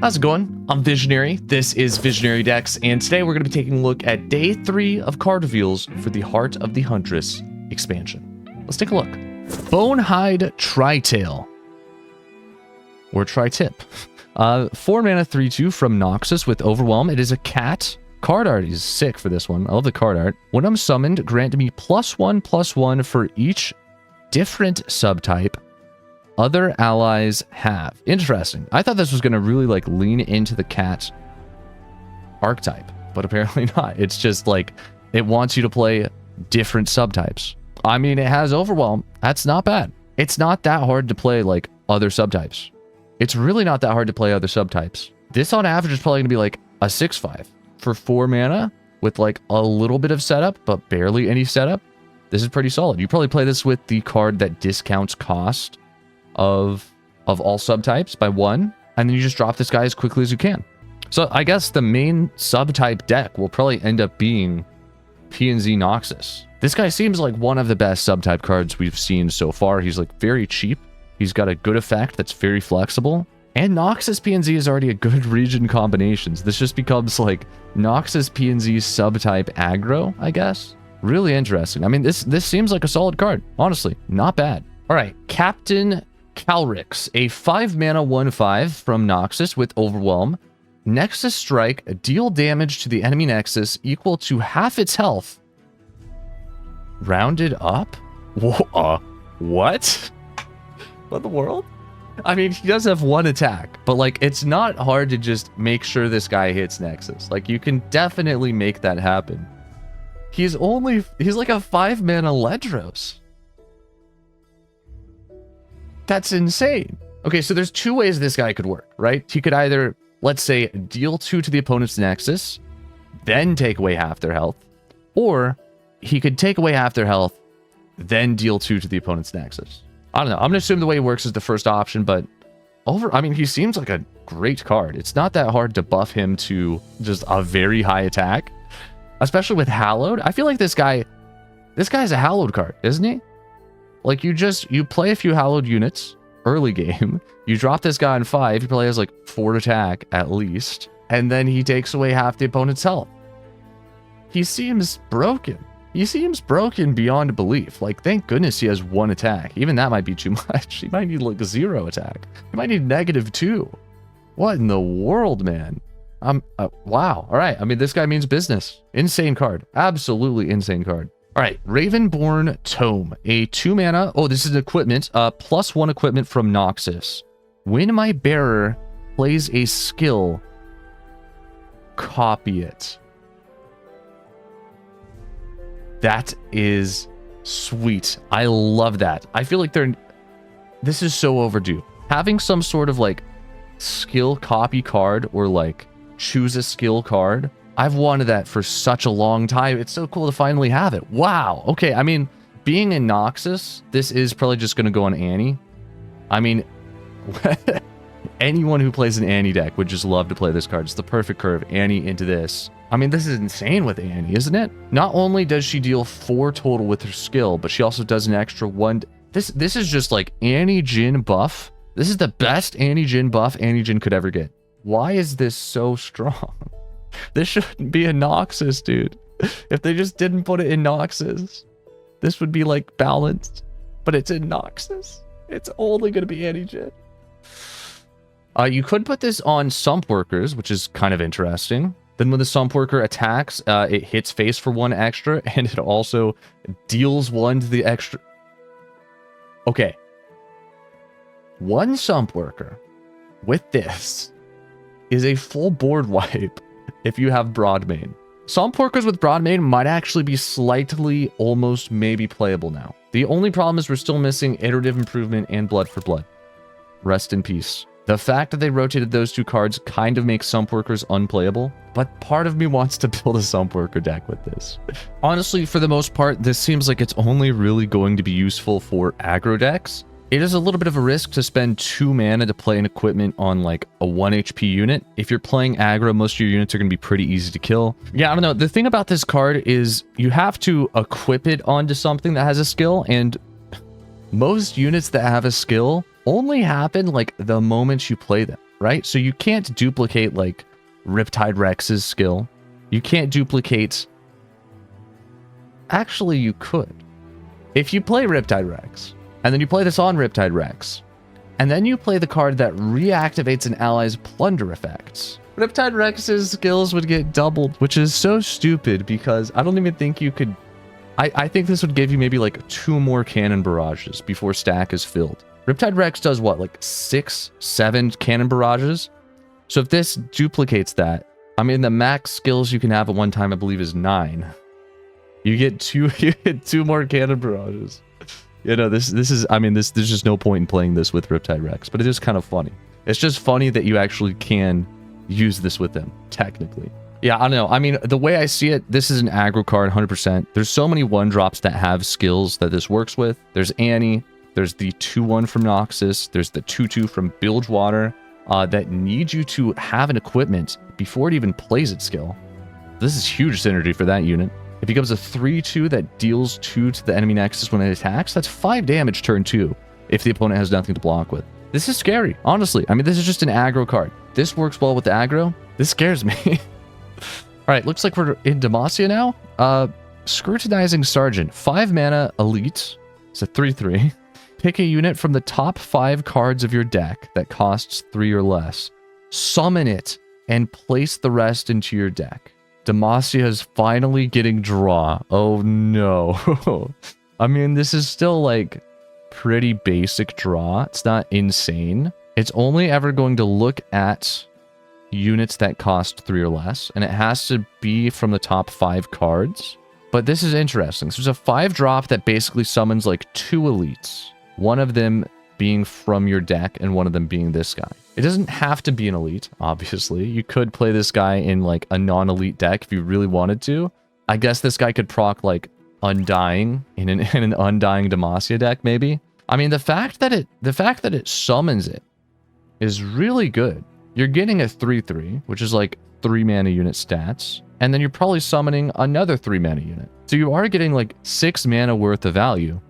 How's it going? I'm Visionary. This is Visionary Decks, and today we're going to be taking a look at day 3 of card reveals for the Heart of the Huntress expansion. Let's take a look. Bonehide Tri-Tail. Or Tri-Tip. 4 mana 3/2 from Noxus with Overwhelm. It is a cat. Card art is sick for this one. I love the card art. When I'm summoned, grant me +1/+1 for each different subtype other allies have. Interesting. I thought this was going to really like lean into the cat archetype, but apparently not. It's just like it wants you to play different subtypes. I mean, it has Overwhelm. That's not bad. It's not that hard to play like other subtypes. It's really not that hard to play other subtypes. This on average is probably going to be like a 6/5 for 4 mana with like a little bit of setup, but barely any setup. This is pretty solid. You probably play this with the card that discounts cost of all subtypes by 1, and then you just drop this guy as quickly as you can. So I guess the main subtype deck will probably end up being P&Z Noxus. This guy seems like one of the best subtype cards we've seen so far. He's like very cheap. He's got a good effect that's very flexible. And Noxus P&Z is already a good region combinations. This just becomes like Noxus P&Z subtype aggro, I guess. Really interesting. I mean, this seems like a solid card. Honestly, not bad. All right, Captain Kalrix, a 5 mana 1/5 from Noxus with Overwhelm. Nexus Strike, deal damage to the enemy Nexus equal to half its health. Rounded up? What? What in the world? I mean, he does have 1 attack, but like, it's not hard to just make sure this guy hits Nexus. Like, you can definitely make that happen. He's like a 5 mana Ledros. That's insane. Okay, so there's 2 ways this guy could work, right? He could either, let's say, deal 2 to the opponent's Nexus, then take away half their health, or he could take away half their health, then deal 2 to the opponent's Nexus. I don't know. I'm going to assume the way it works is the first option, but I mean, he seems like a great card. It's not that hard to buff him to just a very high attack, especially with Hallowed. I feel like this guy's a Hallowed card, isn't he? Like, you play a few Hallowed units early game, you drop this guy on 5, he probably has like 4 attack at least, and then he takes away half the opponent's health. He seems broken. He seems broken beyond belief. Like, thank goodness he has 1 attack. Even that might be too much. He might need like 0 attack. He might need -2. What in the world, man? Wow. All right. I mean, this guy means business. Insane card. Absolutely insane card. All right, Ravenborn Tome, a 2 mana. Oh, this is equipment. +1 equipment from Noxus. When my bearer plays a skill, copy it. That is sweet. I love that. I feel like this is so overdue. Having some sort of like skill copy card or like choose a skill card. I've wanted that for such a long time. It's so cool to finally have it. Wow. Okay, I mean, being in Noxus, this is probably just going to go on Annie. I mean, anyone who plays an Annie deck would just love to play this card. It's the perfect curve. Annie into this. I mean, this is insane with Annie, isn't it? Not only does she deal 4 total with her skill, but she also does an extra 1. This is just like Annie Jin buff. This is the best Annie Jin buff Annie Jin could ever get. Why is this so strong? This shouldn't be in Noxus, dude. If they just didn't put it in Noxus, this would be like balanced. But it's in Noxus. It's only going to be Annie Jin. You could put this on Sump Workers, which is kind of interesting. Then when the Sump Worker attacks, it hits face for 1 extra, and it also deals 1 to the extra. Okay. 1 Sump Worker with this is a full board wipe if you have Broadmane. Sump Workers with Broadmane might actually be slightly, almost maybe playable now. The only problem is we're still missing Iterative Improvement and Blood for Blood. Rest in peace. The fact that they rotated those 2 cards kind of makes Sump Workers unplayable, but part of me wants to build a Sump Worker deck with this. Honestly, for the most part, this seems like it's only really going to be useful for aggro decks. It is a little bit of a risk to spend 2 mana to play an equipment on like a 1 HP unit. If you're playing aggro, most of your units are going to be pretty easy to kill. Yeah, I don't know. The thing about this card is you have to equip it onto something that has a skill, and most units that have a skill only happen like the moment you play them. right? So you can't duplicate like Riptide Rex's skill. You can't duplicate... Actually, you could. If you play Riptide Rex, and then you play this on Riptide Rex, and then you play the card that reactivates an ally's plunder effects, Riptide Rex's skills would get doubled, which is so stupid because I don't even think you could... I think this would give you maybe like 2 more cannon barrages before stack is filled. Riptide Rex does what, like 6, 7 cannon barrages? So if this duplicates that, I mean, the max skills you can have at one time, I believe, is 9. You get 2 more cannon barrages. You know, this is, I mean, there's just no point in playing this with Riptide Rex, but it is kind of funny. It's just funny that you actually can use this with them, technically. Yeah, I don't know. I mean, the way I see it, this is an aggro card, 100%. There's so many 1-drops that have skills that this works with. There's Annie, there's the 2-1 from Noxus, there's the 2-2 from Bilgewater, that need you to have an equipment before it even plays its skill. This is huge synergy for that unit. It becomes a 3-2 that deals 2 to the enemy Nexus when it attacks. That's 5 damage turn 2 if the opponent has nothing to block with. This is scary, honestly. I mean, this is just an aggro card. This works well with the aggro. This scares me. All right, looks like we're in Demacia now. Scrutinizing Sergeant, 5 mana, elite. It's a 3-3. Pick a unit from the top 5 cards of your deck that costs 3 or less. Summon it and place the rest into your deck. Demacia is finally getting draw. Oh no. I mean, this is still like pretty basic draw. It's not insane. It's only ever going to look at units that cost 3 or less, and it has to be from the top 5 cards. But this is interesting. So there's a 5-drop that basically summons like 2 elites. One of them being from your deck and one of them being this guy. It doesn't have to be an elite, obviously. You could play this guy in like a non-elite deck if you really wanted to. I guess this guy could proc like Undying in an Undying Demacia deck, maybe. I mean, the fact that it summons it is really good. You're getting a 3-3, which is like 3 mana unit stats, and then you're probably summoning another 3 mana unit. So you are getting like 6 mana worth of value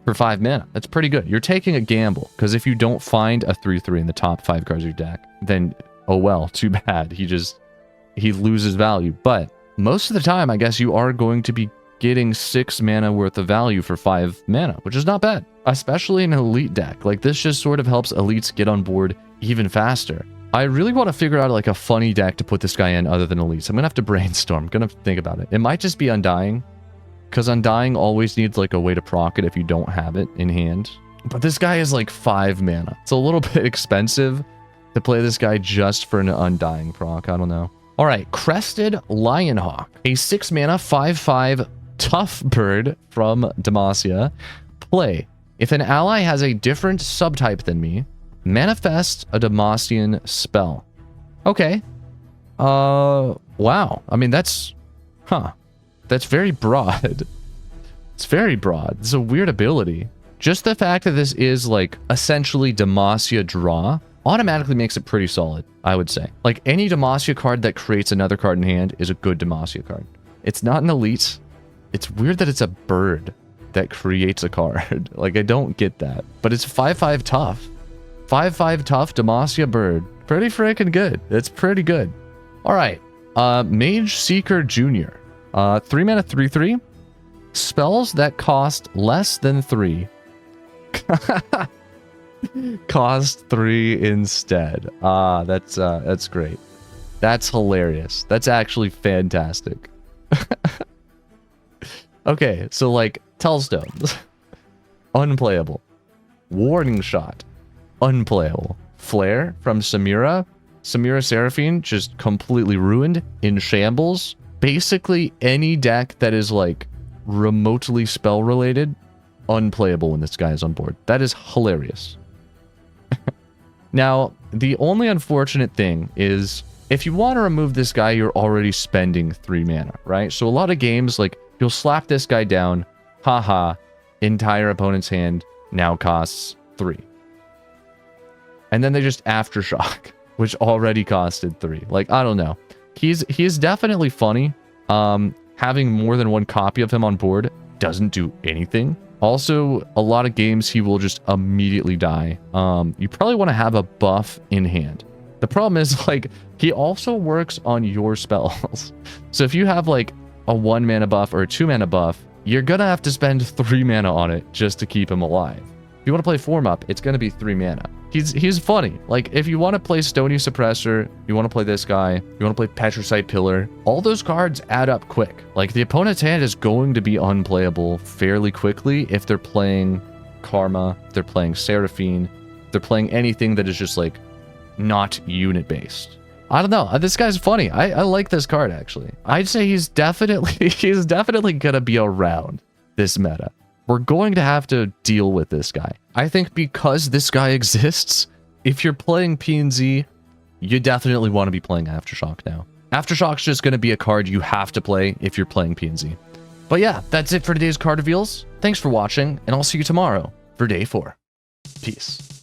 for 5 mana. That's pretty good. You're taking a gamble, because if you don't find a 3-3 in the top 5 cards of your deck, then oh well, too bad. He loses value. But most of the time, I guess you are going to be getting 6 mana worth of value for 5 mana, which is not bad, especially in an elite deck. Like, this just sort of helps elites get on board even faster. I really want to figure out like a funny deck to put this guy in other than elites. I'm gonna have to brainstorm. I'm gonna think about it. It might just be Undying, because Undying always needs like a way to proc it if you don't have it in hand. But this guy is like 5 mana. It's a little bit expensive to play this guy just for an Undying proc. I don't know. All right, Crested Lionhawk, a 6 mana 5/5 tough bird from Demacia. Play. If an ally has a different subtype than me, manifest a Demacian spell. Okay. Wow. I mean, that's very broad. It's very broad. It's a weird ability. Just the fact that this is like essentially Demacia draw automatically makes it pretty solid, I would say. Like, any Demacia card that creates another card in hand is a good Demacia card. It's not an elite. It's weird that it's a bird that creates a card. Like, I don't get that. But it's 5/5 tough. 5/5 tough Demacia bird. Pretty freaking good. It's pretty good. All right. Mageseeker Junior. 3 mana 3/3. Spells that cost less than 3. Cost 3 instead. That's great. That's hilarious. That's actually fantastic. Okay, so like Tellstones. Unplayable. Warning Shot. Unplayable. Flare from Samira. Samira Seraphine just completely ruined. In shambles. Basically any deck that is like remotely spell related, unplayable when this guy is on board. That is hilarious. Now, the only unfortunate thing is if you want to remove this guy, you're already spending 3 mana, right? So a lot of games, like, you'll slap this guy down, haha, entire opponent's hand now costs 3. And then they just Aftershock, which already costed 3. Like, I don't know. He's definitely funny. Having more than one copy of him on board doesn't do anything. Also, a lot of games he will just immediately die. You probably want to have a buff in hand. The problem is, like, he also works on your spells. So if you have, like, a 1 mana buff or a 2 mana buff, you're gonna have to spend 3 mana on it just to keep him alive. If you want to play Form Up, it's gonna be 3 mana. He's funny. Like, if you want to play Stony Suppressor, you want to play this guy, you want to play Petricite Pillar, all those cards add up quick. Like, the opponent's hand is going to be unplayable fairly quickly if they're playing Karma, if they're playing Seraphine, if they're playing anything that is just, like, not unit-based. I don't know. This guy's funny. I like this card, actually. I'd say he's definitely gonna be around this meta. We're going to have to deal with this guy. I think because this guy exists, if you're playing P&Z, you definitely want to be playing Aftershock now. Aftershock's just going to be a card you have to play if you're playing P&Z. But yeah, that's it for today's card reveals. Thanks for watching, and I'll see you tomorrow for day 4. Peace.